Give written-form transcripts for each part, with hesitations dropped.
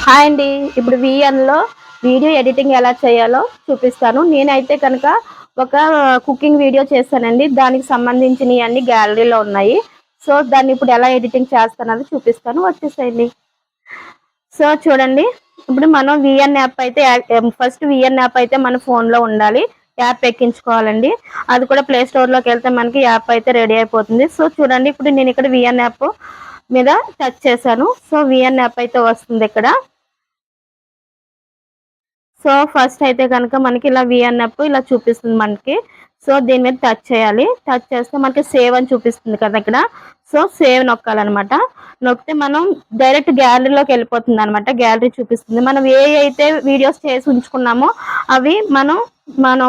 Hi అండి. ఇప్పుడు వీఎన్‌లో video editing ఎలా చేయాలో చూపిస్తాను. నేనైతే కనుక ఒక కుకింగ్ వీడియో చేశానండి. దానికి సంబంధించినయన్నీ గ్యాలరీలో ఉన్నాయి. సో, దాన్ని ఇప్పుడు ఎలా ఎడిటింగ్ చేస్తానని చూపిస్తాను. వచ్చేసేయండి. సో, చూడండి. ఇప్పుడు మనం వీఎన్ యాప్ అయితే ఫస్ట్ వీఎన్ యాప్ అయితే మన ఫోన్‌లో ఉండాలి. యాప్ ఎక్కించుకోవాలండి. అది కూడా ప్లే స్టోర్‌లోకెళ్తే మనకి యాప్ అయితే రెడీ అయిపోతుంది. సో, చూడండి ఇప్పుడు నేను ఇక్కడ వీఎన్ యాప్ మీద టచ్ చేశాను. సో, వీఎన్ యాప్ అయితే వస్తుందిక్కడ. సో, ఫస్ట్ అయితే గనక మనకి ఇలా వి అన్నప్పుడు ఇలా చూపిస్తుంది మనకి. సో, దీని మీద టచ్ చేయాలి. టచ్ చేస్తే మనకి సేవ్ అని చూపిస్తుంది కదా ఇక్కడ. సో, సేవ్ నొక్కాలనమాట. నొక్కితే మనం డైరెక్ట్ గ్యాలరీలోకెళ్ళిపోతుందనమాట. గ్యాలరీ చూపిస్తుంది. మనం అయితే వీడియోస్ చేసి ఉంచుకున్నామో అవి మనం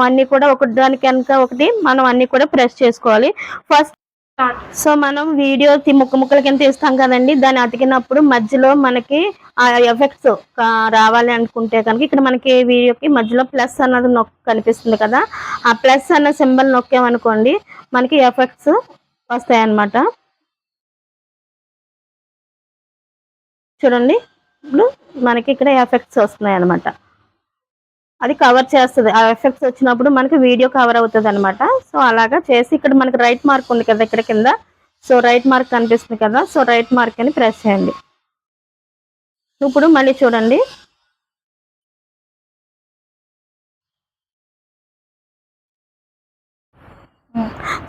అన్నీ కూడా ఒకదానికి వెనక ఒకటి మనం అన్నీ కూడా ప్రెస్ చేసుకోవాలి. ఫస్ట్ సో, మనం వీడియో ముక్కల కింద తీస్తాం కదండీ! దాన్ని అతికినప్పుడు మధ్యలో మనకి ఆ ఎఫెక్ట్స్ రావాలి అనుకుంటే కనుక ఇక్కడ మనకి వీడియోకి మధ్యలో ప్లస్ అన్నది కనిపిస్తుంది కదా! ఆ ప్లస్ అన్న సింబల్ నొక్కామనుకోండి మనకి ఎఫెక్ట్స్ వస్తాయన్నమాట. చూడండి. ఇప్పుడు మనకి ఇక్కడ ఎఫెక్ట్స్ వస్తున్నాయన్నమాట. అది కవర్ చేస్తది. ఆ ఎఫెక్ట్స్ వచ్చినప్పుడు మనకి వీడియో కవర్ అవుతదనమాట. సో, అలాగా చేసి ఇక్కడ మనకి రైట్ మార్క్ ఉంది కదా! ఇక్కడ కింద. సో, రైట్ మార్క్ కనిపిస్తుంది కదా! సో, రైట్ మార్క్ అని ప్రెస్ చేయండి. ఇప్పుడు మళ్ళీ చూడండి.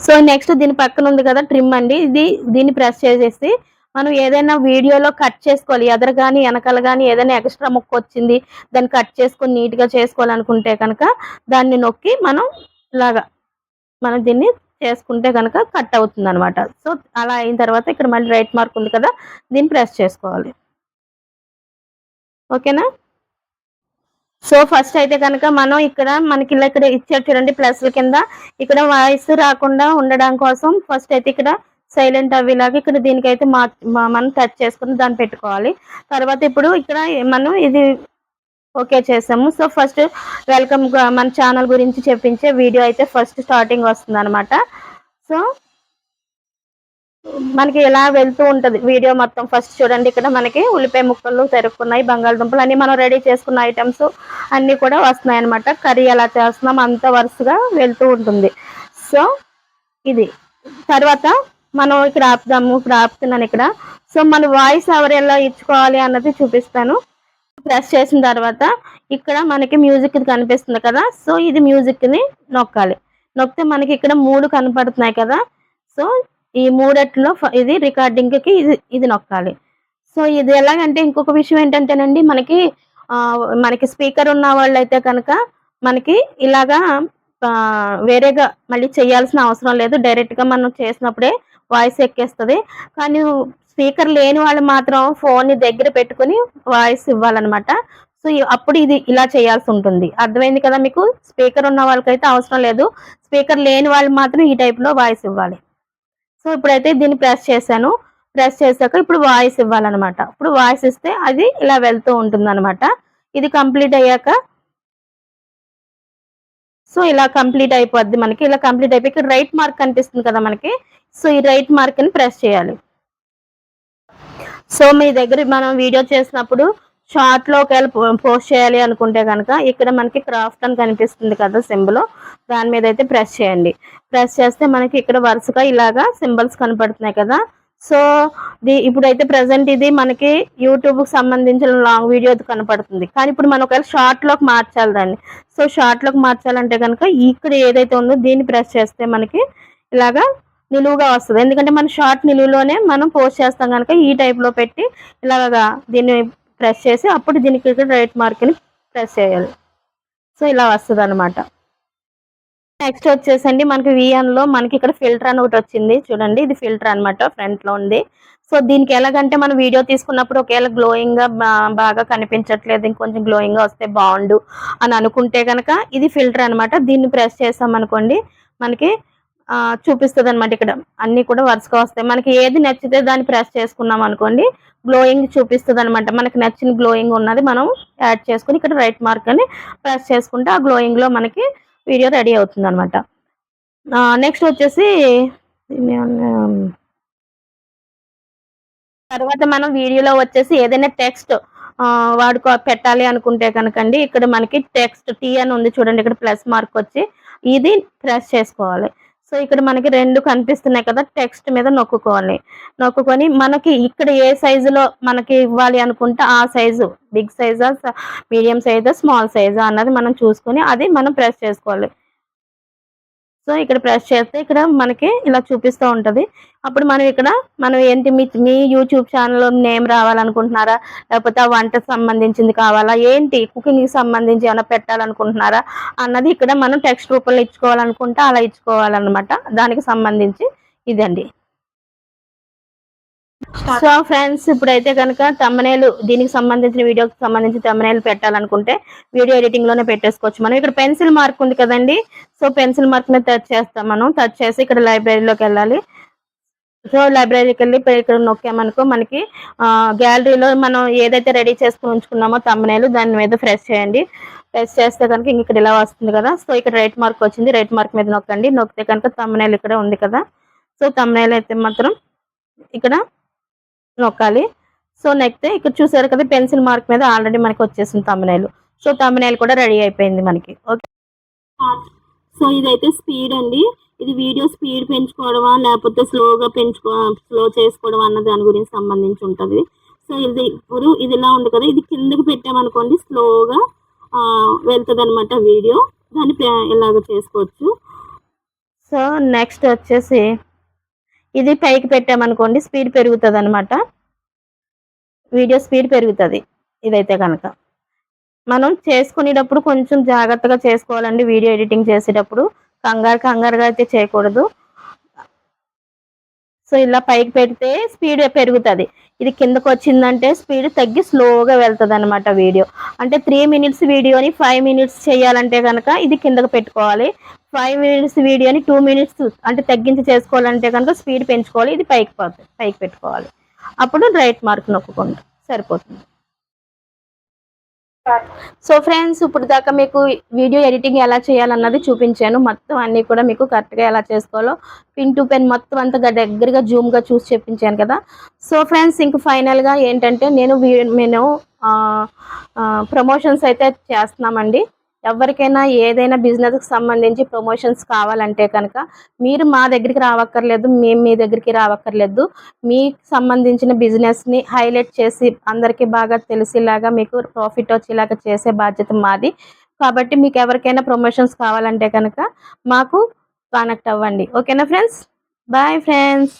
సో, నెక్స్ట్ దీని పక్కన ఉంది కదా! ట్రిమ్ అండి. దీన్ని ప్రెస్ చేసేసి మనం ఏదైనా వీడియోలో కట్ చేసుకోవాలి. ఎదర గాని, ఎనకాల గాని ఏదైనా ఎక్స్‌ట్రా ముక్కొచ్చింది. దాన్ని కట్ చేసుకొని నీట్‌గా చేసుకోవాలనుకుంటే కనుక దాన్ని నొక్కి మనం దీన్ని చేసుకుంటే గనక కట్ అవుతుందనమాట. సో, అలా అయిన తర్వాత ఇక్కడ మళ్ళీ రైట్ మార్క్ ఉంది కదా! దీన్ని ప్రెస్ చేసుకోవాలి. ఓకేనా? సో, ఫస్ట్ అయితే గనక మనం మనకి ఇక్కడ ఇచ్చారు చూడండి ప్లస్‌ల కింద. ఇక్కడ వాయిస్ రాకుండా ఉండడం కోసం ఫస్ట్ అయితే ఇక్కడ సైలెంట్ అవ్వేలాగా ఇక్కడ దీనికైతే మనం టచ్ చేసుకొని దాన్ని పెట్టుకోవాలి. తర్వాత ఇప్పుడు ఇక్కడ మనం ఇది ఓకే చేసాము. సో, ఫస్ట్ మన ఛానల్ గురించి చెప్పించే వీడియో అయితే ఫస్ట్ స్టార్టింగ్ వస్తుందనమాట. సో, మనకి ఇలా వెళ్తూ ఉంటది వీడియో మొత్తం. ఫస్ట్ చూడండి ఇక్కడ మనకి ఉల్లిపాయ ముక్కలు తరుక్కున్నాయి, బంగాళదుంపలు అన్నీ మనం రెడీ చేసుకున్న ఐటెమ్స్ అన్నీ కూడా వస్తున్నాయన్నమాట. కర్రీ ఎలా చేస్తున్నాం అంత వరుసగా వెళ్తూ ఉంటుంది. సో, ఇది. తర్వాత మనం ఇక్కడ ఆపుదాము. ఇప్పుడు ఆపుతున్నాను ఇక్కడ. సో, మన వాయిస్ ఓవర్ ఎలా ఇచ్చుకోవాలి అన్నది చూపిస్తాను. ప్రెస్ చేసిన తర్వాత ఇక్కడ మనకి మ్యూజిక్ కనిపిస్తుంది కదా! సో, ఇది మ్యూజిక్‌ని నొక్కాలి. నొక్కితే మనకి ఇక్కడ 3 కనపడుతున్నాయి కదా! సో, ఈ మూడిట్లో ఇది రికార్డింగ్‌కి ఇది నొక్కాలి. సో, ఇది ఎలాగంటే ఇంకొక విషయం ఏంటంటేనండి మనకి స్పీకర్ ఉన్న వాళ్ళైతే కనుక మనకి ఇలాగా వేరేగా మళ్ళీ చేయాల్సిన అవసరం లేదు. డైరెక్ట్‌గా మనం చేసినప్పుడే వాయిస్ ఎక్కేస్తది. కానీ స్పీకర్ లేని వాళ్ళు మాత్రం ఫోన్‌ని దగ్గర పెట్టుకొని వాయిస్ ఇవ్వాలనమాట. సో, అప్పుడు ఇది ఇలా చేయాల్సుంటుంది. అర్థమైంది కదా మీకు? స్పీకర్ ఉన్న వాళ్ళకైతే అవసరం లేదు. స్పీకర్ లేని వాళ్ళు మాత్రం ఈ టైప్‌లో వాయిస్ ఇవ్వాలి. సో, ఇప్పుడైతే దీన్ని ప్రెస్ చేశాను. ప్రెస్ చేశాక ఇప్పుడు వాయిస్ ఇవ్వాలనమాట. ఇప్పుడు వాయిస్ ఇస్తే అది ఇలా వెళ్తూ ఉంటుందనమాట. ఇది కంప్లీట్ అయ్యాక సో, ఇలా కంప్లీట్ అయిపోద్ది మనకి. ఇలా కంప్లీట్ అయిపోయి ఇక్కడ రైట్ మార్క్ కనిపిస్తుంది కదా మనకి. సో, ఈ రైట్ మార్క్‌ని ప్రెస్ చేయాలి. సో, మీ దగ్గర మనం వీడియో చేసినప్పుడు షార్ట్‌లో ఒకవేళ పోస్ట్ చేయాలి అనుకుంటే గనక ఇక్కడ మనకి క్రాఫ్ట్ అని కనిపిస్తుంది కదా సింబల్. దాని మీద అయితే ప్రెస్ చేయండి. ప్రెస్ చేస్తే మనకి ఇక్కడ వరుసగా ఇలాగా సింబల్స్ కనపడుతున్నాయి కదా! సో, ఇప్పుడైతే ప్రెజెంట్ ఇది మనకి యూట్యూబ్‌కి సంబంధించిన లాంగ్ వీడియో కనపడుతుంది. కానీ ఇప్పుడు మనం ఒకవేళ షార్ట్‌లోకి మార్చాలి దాన్ని. సో, షార్ట్‌లోకి మార్చాలంటే గనక ఇక్కడ ఏదైతే ఉందో దీన్ని ప్రెస్ చేస్తే మనకి ఇలాగా నిలువుగా వస్తది. ఎందుకంటే మన షార్ట్ నిలువులోనే మనం పోస్ట్ చేస్తాం గనక ఈ టైప్‌లో పెట్టి ఇలాగా దీన్ని ప్రెస్ చేసి అప్పుడు దీనికి ఇక్కడ రైట్ మార్క్‌ని ప్రెస్ చేయాలి. సో, ఇలా వస్తదనమాట. నెక్స్ట్ వచ్చేసండి మనకి వీఎన్‌లో మనకి ఇక్కడ ఫిల్టర్ అని ఒకటొచ్చింది. చూడండి ఇది ఫిల్టర్ అనమాట ఫ్రంట్‌లో ఉంది. సో, దీనికి ఎలాగంటే మనం వీడియో తీసుకున్నప్పుడు ఒకవేళ గ్లోయింగ్‌గా బాగా కనిపించట్లేదు ఇంకొంచెం గ్లోయింగ్‌గా వస్తే బావుండు అని అనుకుంటే గనక ఇది ఫిల్టర్ అనమాట. దీన్ని ప్రెస్ చేసామనుకోండి మనకి చూపిస్తదనమాట ఇక్కడ. అన్నీ కూడా వరుసగా వస్తాయి. మనకి ఏది నచ్చితే దాన్ని ప్రెస్ చేసుకున్నాం అనుకోండి గ్లోయింగ్ చూపిస్తదనమాట. మనకి నచ్చిన గ్లోయింగ్ ఉన్నది మనం యాడ్ చేసుకొని ఇక్కడ రైట్ మార్క్ అని ప్రెస్ చేసుకుంటే ఆ గ్లోయింగ్‌లో మనకి వీడియో రెడీ అవుతుందనమాట. నెక్స్ట్ వచ్చేసి తర్వాత మనం వీడియోలో వచ్చేసి ఏదైనా టెక్స్ట్ పెట్టాలి అనుకుంటే కనుకండి ఇక్కడ మనకి టెక్స్ట్ టీ అని ఉంది చూడండి, ఇక్కడ ప్లస్ మార్క్ వచ్చి ఇది ప్రెస్ చేసుకోవాలి. సో ఇక్కడ మనకి 2 కనిపిస్తున్నాయి కదా, టెక్స్ట్ మీద నొక్కుకోవాలి. నొక్కుకొని మనకి ఇక్కడ ఏ సైజులో మనకి ఇవ్వాలి అనుకుంటే ఆ సైజు, బిగ్ సైజా, మీడియం సైజా, స్మాల్ సైజా అన్నది మనం చూసుకొని అది మనం ప్రెస్ చేసుకోవాలి. సో ఇక్కడ ప్రెస్ చేస్తే ఇక్కడ మనకి ఇలా చూపిస్తూ ఉంటది. అప్పుడు మనం ఏంటి మీ యూట్యూబ్ ఛానల్ నేమ్ రావాలనుకుంటున్నారా, లేకపోతే ఆ వంటకు సంబంధించింది కావాలా, ఏంటి కుకింగ్‌కి సంబంధించి ఏమైనా పెట్టాలనుకుంటున్నారా అన్నది ఇక్కడ మనం టెక్స్ట్ రూపంలో ఇచ్చుకోవాలనుకుంటే అలా ఇచ్చుకోవాలన్నమాట. దానికి సంబంధించి ఇదండి. సో ఫ్రెండ్స్, ఇప్పుడైతే కనుక దీనికి సంబంధించిన వీడియోకి సంబంధించి థంబ్‌నెయిల్ పెట్టాలనుకుంటే వీడియో ఎడిటింగ్ లోనే పెట్టేసుకోవచ్చు. మనం ఇక్కడ పెన్సిల్ మార్క్ ఉంది కదండి, సో పెన్సిల్ మార్క్ మీద టచ్ చేస్తాం. మనం టచ్ చేసి ఇక్కడ లైబ్రరీలోకి వెళ్ళాలి. సో లైబ్రరీకి వెళ్ళి ఇక్కడ నొక్కామనుకో మనకి గ్యాలరీలో మనం ఏదైతే రెడీ చేసుకుని ఉంచుకున్నామో థంబ్‌నెయిల్ దాని మీద ప్రెస్ చేయండి. ప్రెస్ చేస్తే కనుక ఇక్కడ ఇలా వస్తుంది కదా. సో ఇక్కడ రైట్ మార్క్ వచ్చింది, రైట్ మార్క్ మీద నొక్కండి. నొక్కితే కనుక థంబ్‌నెయిల్ ఇక్కడ ఉంది కదా. సో థంబ్‌నెయిల్ అయితే మాత్రం ఇక్కడ నొక్కాలి. సో నెక్స్ట్ ఇక్కడ చూసారు కదా, పెన్సిల్ మార్క్ మీద ఆల్రెడీ మనకి వచ్చేసింది థంబ్‌నెయిల్. సో థంబ్‌నెయిల్ కూడా రెడీ అయిపోయింది మనకి. ఓకే, సో ఇదైతే స్పీడ్ అండి. ఇది వీడియో స్పీడ్ పెంచుకోవడమా లేకపోతే స్లో చేసుకోవడం అన్న దాని గురించి సంబంధించి ఉంటుంది. సో ఇప్పుడు ఇది ఇలా ఉంది కదా, ఇది కిందకి పెట్టామనుకోండి స్లోగా వెళ్తుంది అనమాట వీడియో. దాన్ని ఇలాగ చేసుకోవచ్చు. సో నెక్స్ట్ వచ్చేసి ఇది పైకి పెట్టామనుకోండి స్పీడ్ పెరుగుతుంది అనమాట, వీడియో స్పీడ్ పెరుగుతుంది. ఇదైతే కనుక మనం చేసుకునేటప్పుడు కొంచెం జాగ్రత్తగా చేసుకోవాలండి. వీడియో ఎడిటింగ్ చేసేటప్పుడు కంగారుగా అయితే చేయకూడదు. సో ఇలా పైకి పెడితే స్పీడ్ పెరుగుతుంది. ఇది కిందకు వచ్చిందంటే స్పీడ్ తగ్గి స్లోగా వెళ్తుంది అనమాట వీడియో. అంటే 3 minutes వీడియోని 5 minutes చేయాలంటే కనుక ఇది కిందకు పెట్టుకోవాలి. 5 minutes వీడియోని 2 minutes అంటే తగ్గించి చేసుకోవాలంటే కనుక స్పీడ్ పెంచుకోవాలి. ఇది పైకి పెట్టుకోవాలి. అప్పుడు రైట్ మార్క్ నొక్కుకోండి, సరిపోతుంది. సో ఫ్రెండ్స్, ఇప్పుడు దాకా మీకు వీడియో ఎడిటింగ్ ఎలా చేయాలన్నది చూపించాను. మొత్తం అన్నీ కూడా మీకు కరెక్ట్గా ఎలా చేసుకోవాలో పిన్ టు పెన్ మొత్తం అంతా దగ్గరగా జూమ్గా చూసి చెప్పించాను కదా. సో ఫ్రెండ్స్, ఇంక ఫైనల్గా ఏంటంటే నేను ప్రమోషన్స్ అయితే చేస్తున్నామండి. ఎవరికైనా ఏదైనా బిజినెస్కి సంబంధించి ప్రమోషన్స్ కావాలంటే కనుక మీరు మా దగ్గరికి రావక్కర్లేదు, మేము మీ దగ్గరికి రావక్కర్లేదు. మీకు సంబంధించిన బిజినెస్ని హైలైట్ చేసి అందరికీ బాగా తెలిసేలాగా మీకు ప్రాఫిట్ వచ్చేలాగా చేసే బాధ్యత మాది. కాబట్టి మీకు ఎవరికైనా ప్రమోషన్స్ కావాలంటే కనుక మాకు కాంటాక్ట్ అవ్వండి. ఓకేనా ఫ్రెండ్స్? Bye friends.